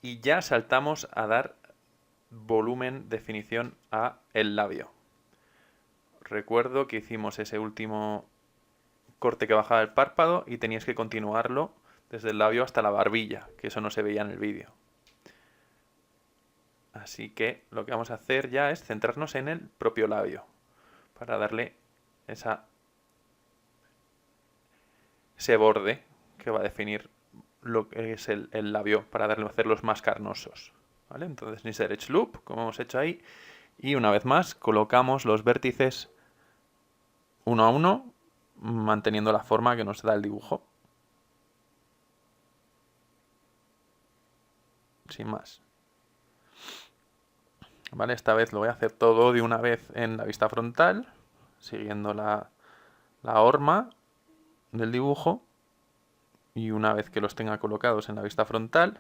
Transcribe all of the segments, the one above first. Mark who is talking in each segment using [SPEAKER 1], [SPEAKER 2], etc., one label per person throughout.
[SPEAKER 1] Y ya saltamos a dar volumen, definición a el labio. Recuerdo que hicimos ese último corte que bajaba el párpado y tenías que continuarlo desde el labio hasta la barbilla, que eso no se veía en el vídeo. Así que lo que vamos a hacer ya es centrarnos en el propio labio, para darle ese borde que va a definir lo que es el labio, para hacerlos más carnosos. ¿Vale? Entonces Insert Edge Loop, como hemos hecho ahí, y una vez más colocamos los vértices uno a uno, manteniendo la forma que nos da el dibujo. Sin más. Vale, esta vez lo voy a hacer todo de una vez en la vista frontal, siguiendo la horma del dibujo. Y una vez que los tenga colocados en la vista frontal,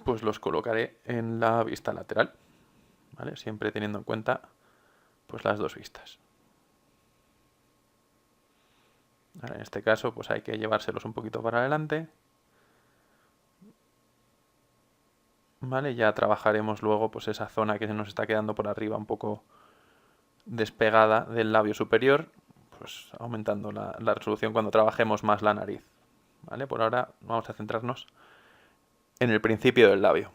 [SPEAKER 1] pues los colocaré en la vista lateral. ¿Vale? Siempre teniendo en cuenta pues las dos vistas. Ahora, en este caso pues hay que llevárselos un poquito para adelante. Vale, ya trabajaremos luego pues esa zona que se nos está quedando por arriba un poco despegada del labio superior, pues aumentando la resolución cuando trabajemos más la nariz. ¿Vale? Por ahora vamos a centrarnos en el principio del labio.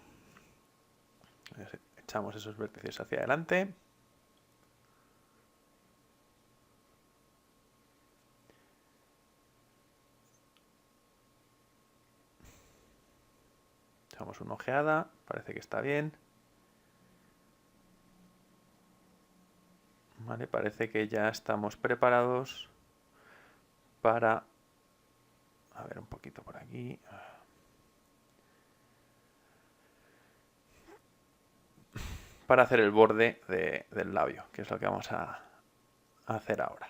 [SPEAKER 1] Echamos esos vértices hacia adelante. Echamos una ojeada, parece que está bien. Vale, parece que ya estamos preparados para... A ver, un poquito por aquí. Para hacer el borde del labio, que es lo que vamos a hacer ahora.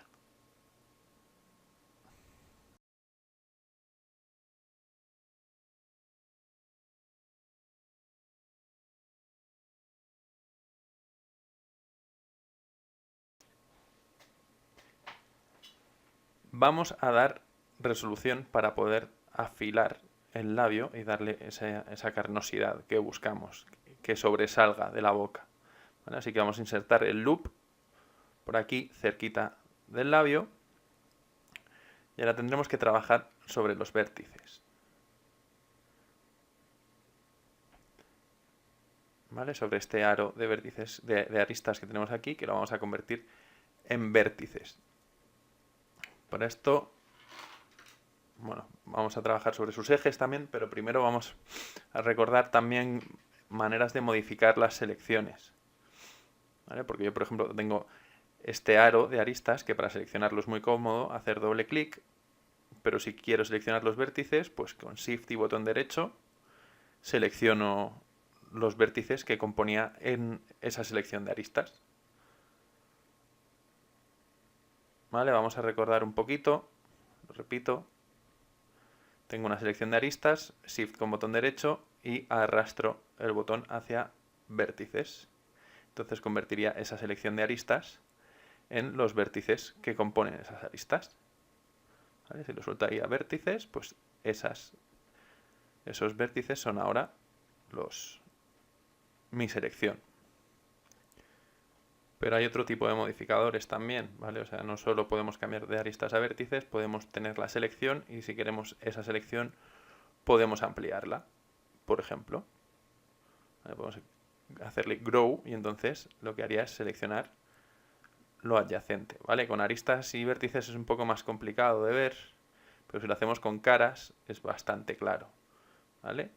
[SPEAKER 1] Vamos a dar resolución para poder afilar el labio y darle esa carnosidad que buscamos, que sobresalga de la boca. ¿Vale? Así que vamos a insertar el loop por aquí, cerquita del labio. Y ahora tendremos que trabajar sobre los vértices. ¿Vale? Sobre este aro de vértices, de aristas que tenemos aquí, que lo vamos a convertir en vértices. Para esto, bueno, vamos a trabajar sobre sus ejes también, pero primero vamos a recordar también maneras de modificar las selecciones. ¿Vale? Porque yo, por ejemplo, tengo este aro de aristas que para seleccionarlo es muy cómodo hacer doble clic, pero si quiero seleccionar los vértices, pues con Shift y botón derecho selecciono los vértices que componía en esa selección de aristas. ¿Vale? Vamos a recordar un poquito, lo repito. Tengo una selección de aristas, Shift con botón derecho y arrastro el botón hacia vértices. Entonces convertiría esa selección de aristas en los vértices que componen esas aristas. ¿Vale? Si lo suelto ahí a vértices, pues esos vértices son ahora mi selección. Pero hay otro tipo de modificadores también, ¿vale? O sea, no solo podemos cambiar de aristas a vértices, podemos tener la selección y si queremos esa selección podemos ampliarla, por ejemplo. ¿Vale? Podemos hacerle grow y entonces lo que haría es seleccionar lo adyacente, ¿vale? Con aristas y vértices es un poco más complicado de ver, pero si lo hacemos con caras es bastante claro, ¿vale?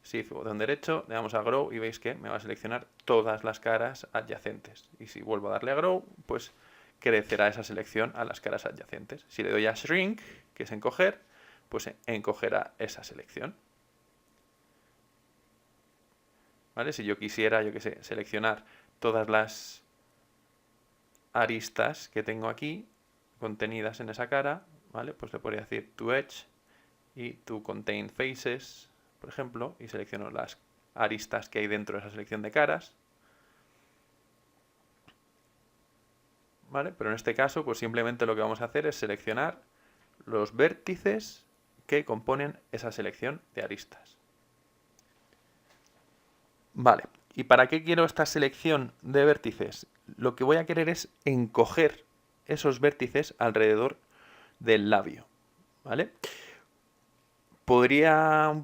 [SPEAKER 1] Shift botón derecho, le damos a Grow y veis que me va a seleccionar todas las caras adyacentes. Y si vuelvo a darle a Grow, pues crecerá esa selección a las caras adyacentes. Si le doy a Shrink, que es encoger, pues encogerá esa selección. ¿Vale? Si yo quisiera, yo que sé, seleccionar todas las aristas que tengo aquí, contenidas en esa cara, ¿vale? Pues le podría decir to edge y to contain faces, por ejemplo, y selecciono las aristas que hay dentro de esa selección de caras. ¿Vale? Pero en este caso, pues simplemente lo que vamos a hacer es seleccionar los vértices que componen esa selección de aristas. Vale, ¿y para qué quiero esta selección de vértices? Lo que voy a querer es encoger esos vértices alrededor del labio, ¿vale? Podría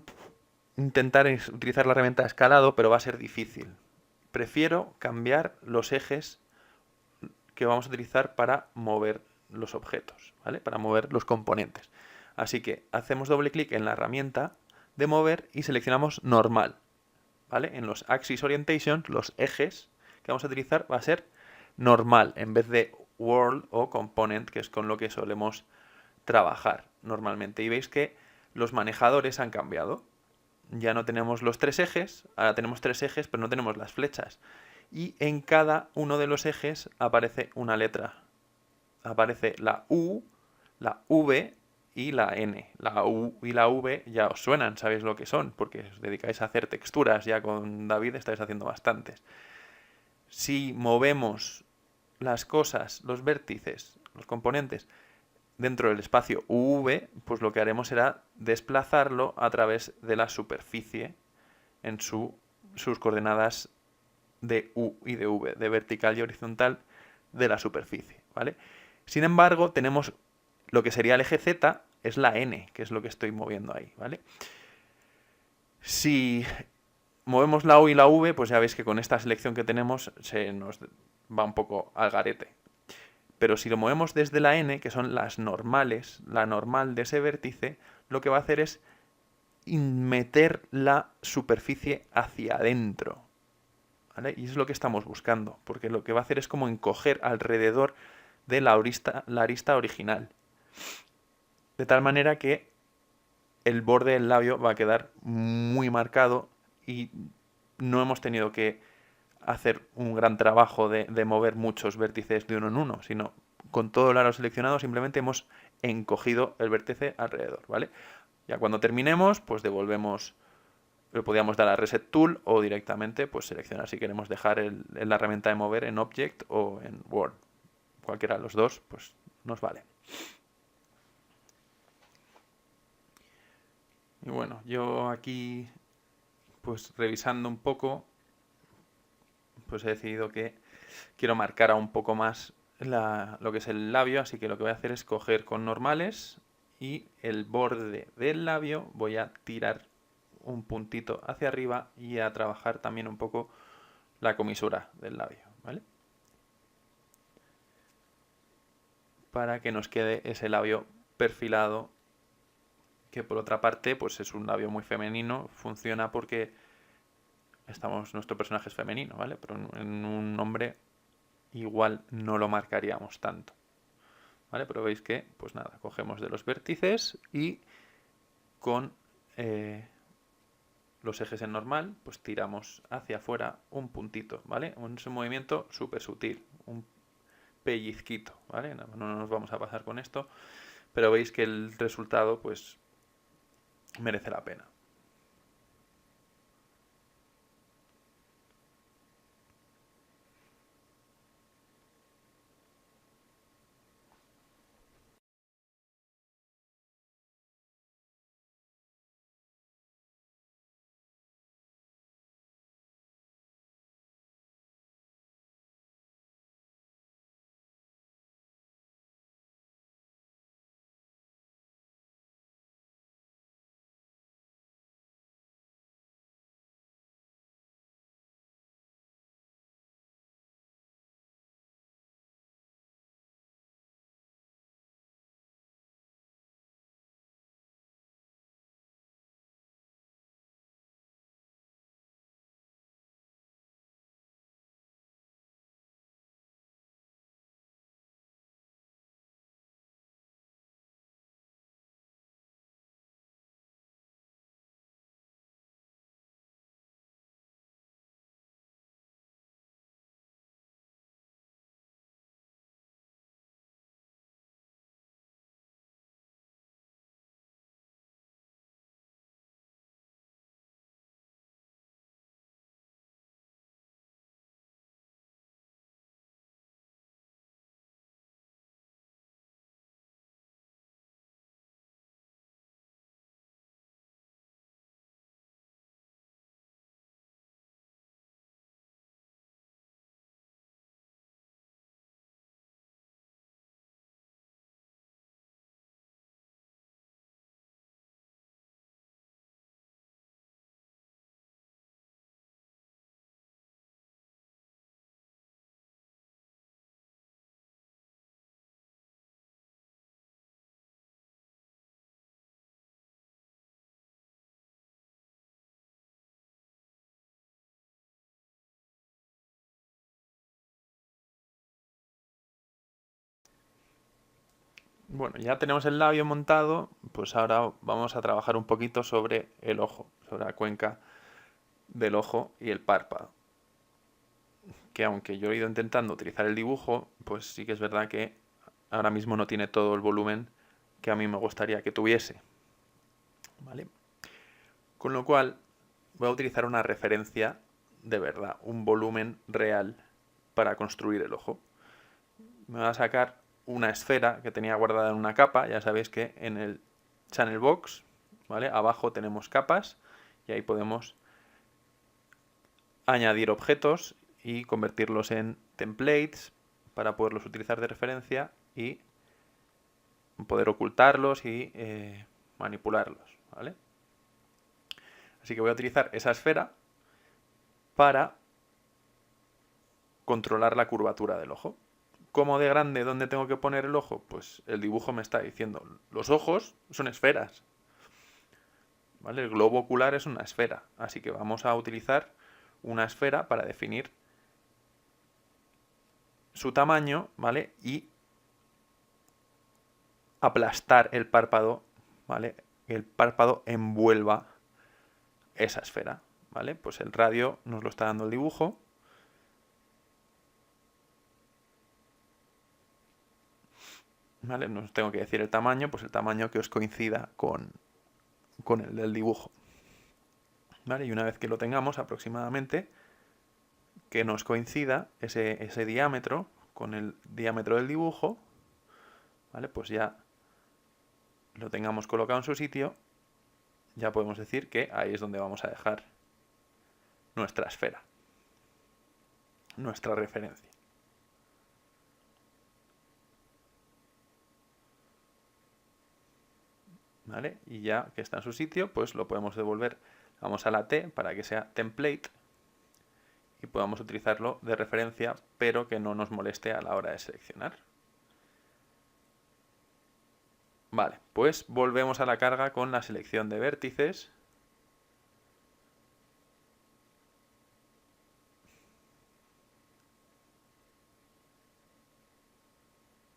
[SPEAKER 1] intentar utilizar la herramienta de escalado, pero va a ser difícil. Prefiero cambiar los ejes que vamos a utilizar para mover los objetos, ¿vale? Para mover los componentes. Así que hacemos doble clic en la herramienta de mover y seleccionamos normal, ¿vale? En los Axis Orientation, los ejes que vamos a utilizar va a ser normal en vez de World o Component, que es con lo que solemos trabajar normalmente. Y veis que los manejadores han cambiado. Ya no tenemos los tres ejes, ahora tenemos tres ejes, pero no tenemos las flechas. Y en cada uno de los ejes aparece una letra. Aparece la U, la V y la N. La U y la V ya os suenan, sabéis lo que son, porque os dedicáis a hacer texturas, ya con David estáis haciendo bastantes. Si movemos las cosas, los vértices, los componentes, dentro del espacio UV, pues lo que haremos será desplazarlo a través de la superficie en sus coordenadas de U y de V, de vertical y horizontal de la superficie, ¿vale? Sin embargo, tenemos lo que sería el eje Z, es la N, que es lo que estoy moviendo ahí, ¿vale? Si movemos la U y la V, pues ya veis que con esta selección que tenemos se nos va un poco al garete. Pero si lo movemos desde la N, que son las normales, la normal de ese vértice, lo que va a hacer es meter la superficie hacia adentro, ¿vale? Y es lo que estamos buscando, porque lo que va a hacer es como encoger alrededor de la arista original. De tal manera que el borde del labio va a quedar muy marcado y no hemos tenido que hacer un gran trabajo de mover muchos vértices de uno en uno, sino con todo el aro seleccionado simplemente hemos encogido el vértice alrededor, ¿vale? Ya cuando terminemos, pues devolvemos, le podríamos dar a Reset Tool o directamente pues seleccionar si queremos dejar la herramienta de mover en Object o en Word. Cualquiera de los dos, pues nos vale. Y bueno, yo aquí, pues revisando un poco, pues he decidido que quiero marcar aún un poco más lo que es el labio, así que lo que voy a hacer es coger con normales y el borde del labio voy a tirar un puntito hacia arriba y a trabajar también un poco la comisura del labio, ¿vale? Para que nos quede ese labio perfilado, que por otra parte pues es un labio muy femenino, funciona porque nuestro personaje es femenino, ¿vale? Pero en un hombre igual no lo marcaríamos tanto, ¿vale? Pero veis que, pues nada, cogemos de los vértices y con los ejes en normal, pues tiramos hacia afuera un puntito, ¿vale? Es un movimiento súper sutil, un pellizquito, ¿vale? No nos vamos a pasar con esto, pero veis que el resultado, pues, merece la pena. Bueno, ya tenemos el labio montado, pues ahora vamos a trabajar un poquito sobre el ojo, sobre la cuenca del ojo y el párpado. Que aunque yo he ido intentando utilizar el dibujo, pues sí que es verdad que ahora mismo no tiene todo el volumen que a mí me gustaría que tuviese. ¿Vale? Con lo cual voy a utilizar una referencia de verdad, un volumen real para construir el ojo. Me voy a sacar una esfera que tenía guardada en una capa. Ya sabéis que en el Channel Box, ¿vale? Abajo tenemos capas y ahí podemos añadir objetos y convertirlos en templates para poderlos utilizar de referencia y poder ocultarlos y manipularlos, ¿vale? Así que voy a utilizar esa esfera para controlar la curvatura del ojo. ¿Cómo de grande dónde tengo que poner el ojo? Pues el dibujo me está diciendo, los ojos son esferas, ¿vale? El globo ocular es una esfera, así que vamos a utilizar una esfera para definir su tamaño, ¿vale? Y aplastar el párpado, ¿vale? Que el párpado envuelva esa esfera, ¿vale? Pues el radio nos lo está dando el dibujo. ¿Vale? No os tengo que decir el tamaño, pues el tamaño que os coincida con el del dibujo. ¿Vale? Y una vez que lo tengamos aproximadamente, que nos coincida ese diámetro con el diámetro del dibujo, ¿vale? Pues ya lo tengamos colocado en su sitio, ya podemos decir que ahí es donde vamos a dejar nuestra esfera, nuestra referencia. ¿Vale? Y ya que está en su sitio, pues lo podemos devolver. Vamos a la T para que sea template y podamos utilizarlo de referencia, pero que no nos moleste a la hora de seleccionar. Vale, pues volvemos a la carga con la selección de vértices.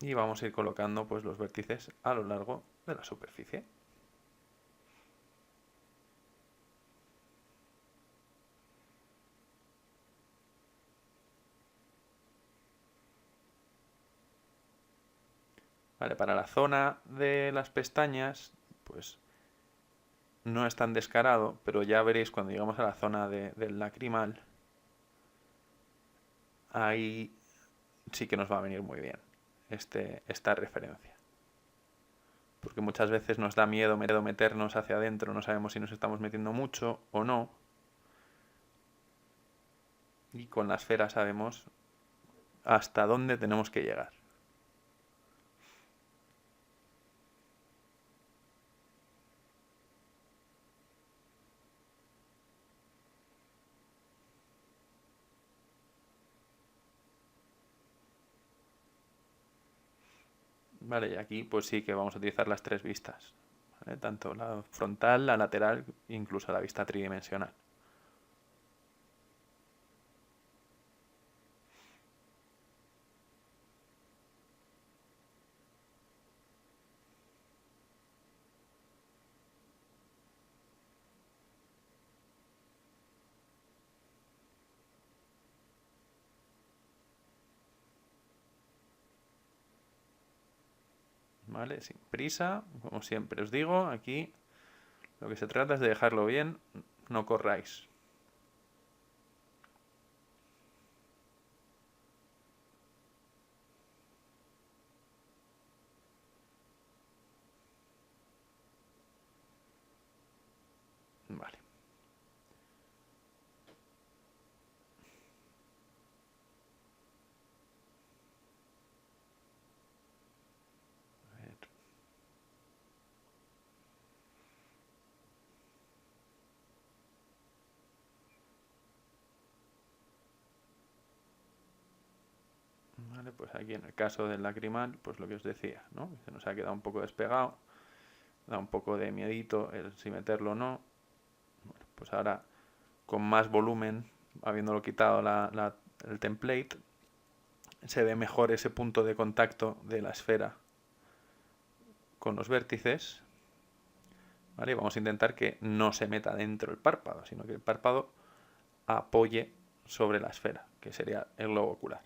[SPEAKER 1] Y vamos a ir colocando pues, los vértices a lo largo de la superficie. Vale, para la zona de las pestañas, pues no es tan descarado, pero ya veréis cuando llegamos a la zona del lacrimal, ahí sí que nos va a venir muy bien esta referencia. Porque muchas veces nos da miedo meternos hacia adentro, no sabemos si nos estamos metiendo mucho o no. Y con la esfera sabemos hasta dónde tenemos que llegar. Vale, y aquí pues sí que vamos a utilizar las tres vistas, ¿vale? Tanto la frontal, la lateral, incluso la vista tridimensional. ¿Vale? Sin prisa, como siempre os digo, aquí lo que se trata es de dejarlo bien, no corráis. Vale. A ver. Vale, pues aquí en el caso del lacrimal, pues lo que os decía, ¿no? Se nos ha quedado un poco despegado, da un poco de miedito el si meterlo o no. Bueno, pues ahora con más volumen, habiéndolo quitado el template, se ve mejor ese punto de contacto de la esfera con los vértices, ¿vale? Y vamos a intentar que no se meta dentro el párpado, sino que el párpado apoye sobre la esfera, que sería el globo ocular.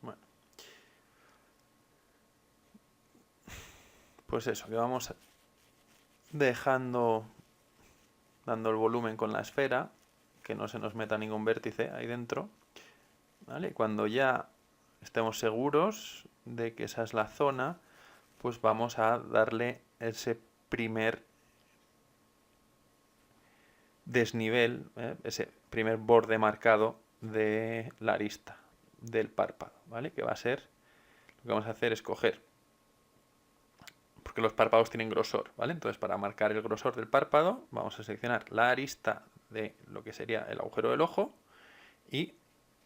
[SPEAKER 1] Bueno, pues eso, que vamos dando el volumen con la esfera, que no se nos meta ningún vértice ahí dentro, ¿vale? Cuando ya estemos seguros de que esa es la zona, pues vamos a darle ese primer desnivel, ese primer borde marcado de la arista del párpado, ¿vale? Que va a ser, lo que vamos a hacer es coger, porque los párpados tienen grosor, ¿vale? Entonces, para marcar el grosor del párpado, vamos a seleccionar la arista de lo que sería el agujero del ojo y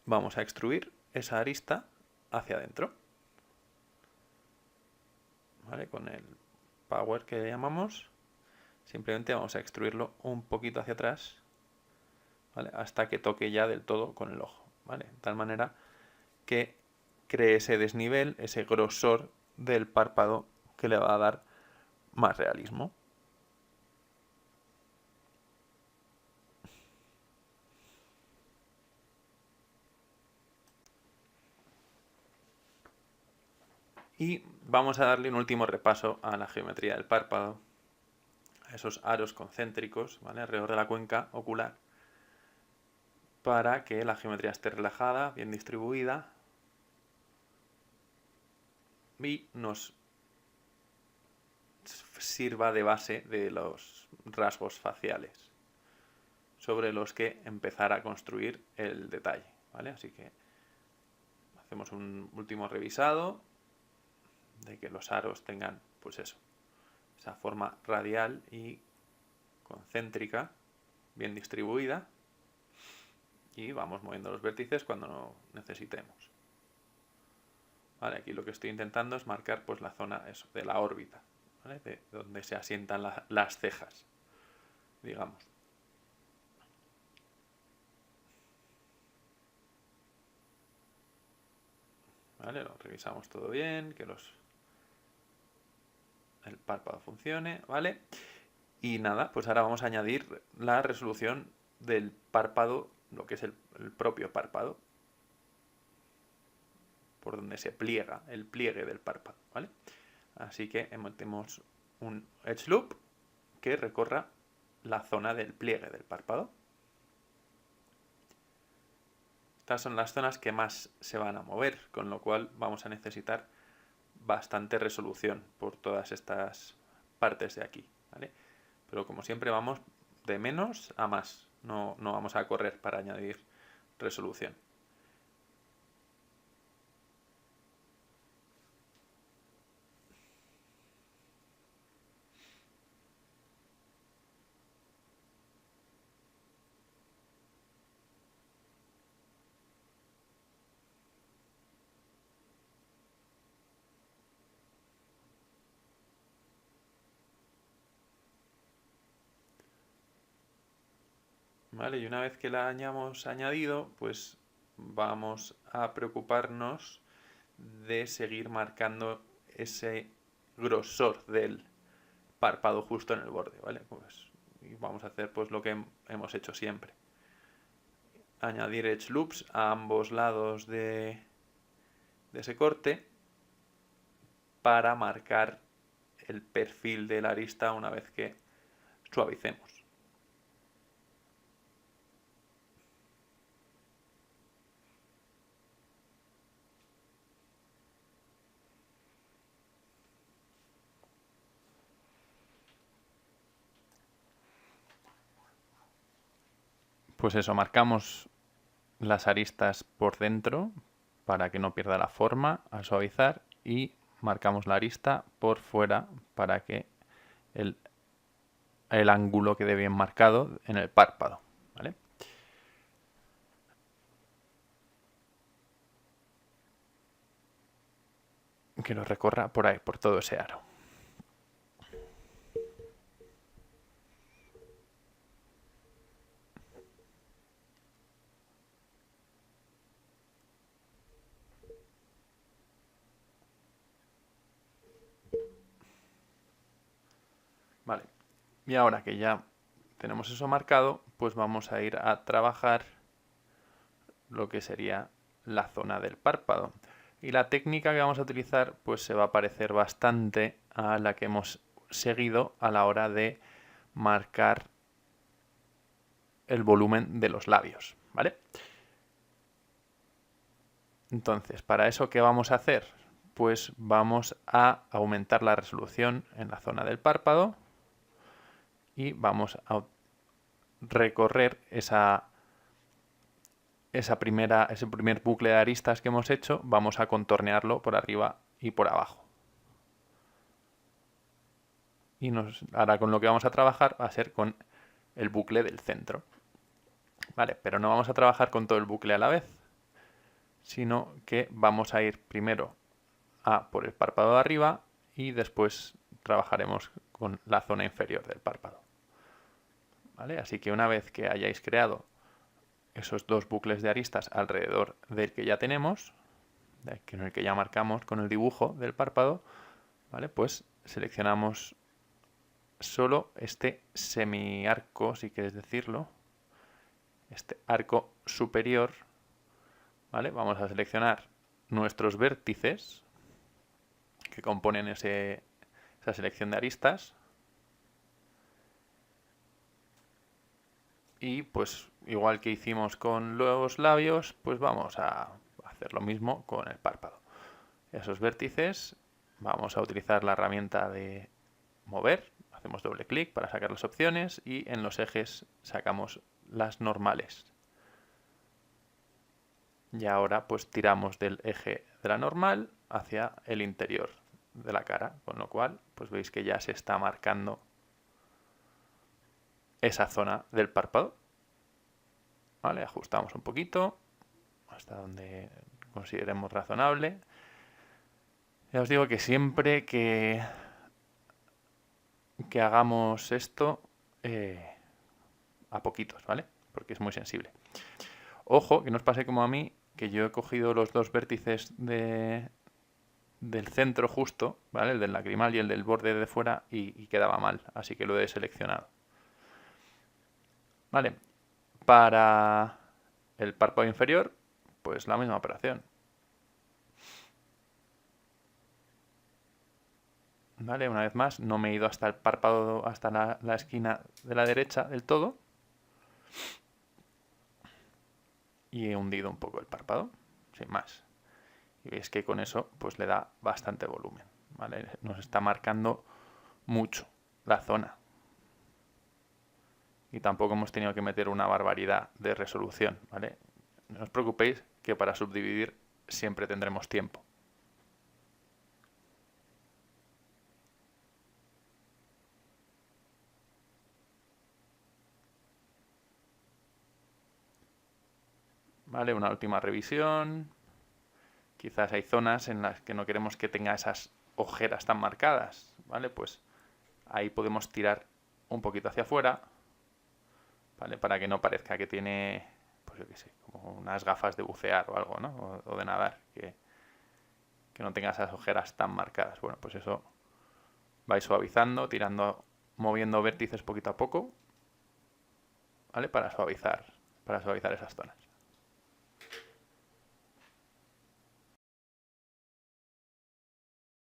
[SPEAKER 1] vamos a extruir esa arista hacia adentro, ¿vale? Con el power que le llamamos, simplemente vamos a extruirlo un poquito hacia atrás, ¿vale? Hasta que toque ya del todo con el ojo, ¿vale? De tal manera que cree ese desnivel, ese grosor del párpado que le va a dar más realismo. Y vamos a darle un último repaso a la geometría del párpado, a esos aros concéntricos, ¿vale? Alrededor de la cuenca ocular, para que la geometría esté relajada, bien distribuida y nos sirva de base de los rasgos faciales sobre los que empezar a construir el detalle, ¿vale? Así que hacemos un último revisado de que los aros tengan, pues eso, esa forma radial y concéntrica, bien distribuida, y vamos moviendo los vértices cuando no necesitemos. Vale, aquí lo que estoy intentando es marcar pues la zona eso, de la órbita, ¿vale? De donde se asientan las cejas, digamos. ¿Vale? Lo revisamos todo bien, que el párpado funcione, ¿vale? Y nada, pues ahora vamos a añadir la resolución del párpado, lo que es el propio párpado, por donde se pliega, el pliegue del párpado, ¿vale? Así que metemos un edge loop que recorra la zona del pliegue del párpado. Estas son las zonas que más se van a mover, con lo cual vamos a necesitar bastante resolución por todas estas partes de aquí, ¿vale? Pero como siempre vamos de menos a más, no vamos a correr para añadir resolución. ¿Vale? Y una vez que la hayamos añadido, pues vamos a preocuparnos de seguir marcando ese grosor del párpado justo en el borde, ¿vale? Pues y vamos a hacer pues lo que hemos hecho siempre. Añadir edge loops a ambos lados de ese corte para marcar el perfil de la arista una vez que suavicemos. Pues eso, marcamos las aristas por dentro para que no pierda la forma al suavizar y marcamos la arista por fuera para que el ángulo quede bien marcado en el párpado, ¿vale? Que lo recorra por ahí, por todo ese aro. Vale. Y ahora que ya tenemos eso marcado, pues vamos a ir a trabajar lo que sería la zona del párpado. Y la técnica que vamos a utilizar pues se va a parecer bastante a la que hemos seguido a la hora de marcar el volumen de los labios, ¿vale? Entonces, para eso, ¿qué vamos a hacer? Pues vamos a aumentar la resolución en la zona del párpado y vamos a recorrer ese primer bucle de aristas que hemos hecho, vamos a contornearlo por arriba y por abajo. Y ahora con lo que vamos a trabajar va a ser con el bucle del centro. Vale, pero no vamos a trabajar con todo el bucle a la vez, sino que vamos a ir primero por el párpado de arriba y después trabajaremos con la zona inferior del párpado. ¿Vale? Así que una vez que hayáis creado esos dos bucles de aristas alrededor del que ya tenemos, en el que ya marcamos con el dibujo del párpado, ¿vale? Pues seleccionamos solo este semiarco, si quieres decirlo, este arco superior, ¿vale? Vamos a seleccionar nuestros vértices que componen esa selección de aristas y pues igual que hicimos con los labios, pues vamos a hacer lo mismo con el párpado. Esos vértices vamos a utilizar la herramienta de mover, hacemos doble clic para sacar las opciones y en los ejes sacamos las normales. Y ahora pues tiramos del eje de la normal hacia el interior de la cara, con lo cual pues veis que ya se está marcando esa zona del párpado. ¿Vale? Ajustamos un poquito hasta donde consideremos razonable. Ya os digo que siempre que hagamos esto a poquitos, ¿vale? Porque es muy sensible. Ojo, que no os pase como a mí, que yo he cogido los dos vértices del centro justo, ¿vale? El del lacrimal y el del borde de fuera y quedaba mal, así que lo he seleccionado. Vale, para el párpado inferior, pues la misma operación. Vale, una vez más, no me he ido hasta el párpado, hasta la esquina de la derecha del todo. y he hundido un poco el párpado, sin más. Y veis que con eso pues le da bastante volumen, ¿vale? Nos está marcando mucho la zona. Y tampoco hemos tenido que meter una barbaridad de resolución, ¿vale? No os preocupéis que para subdividir siempre tendremos tiempo. ¿Vale? Una última revisión. Quizás hay zonas en las que no queremos que tenga esas ojeras tan marcadas, ¿vale? Pues ahí podemos tirar un poquito hacia afuera, ¿vale? Para que no parezca que tiene, pues yo qué sé, como unas gafas de bucear o algo, ¿no? O de nadar, que no tenga esas ojeras tan marcadas. Bueno, pues eso vais suavizando, tirando, moviendo vértices poquito a poco, ¿vale? Para suavizar esas zonas.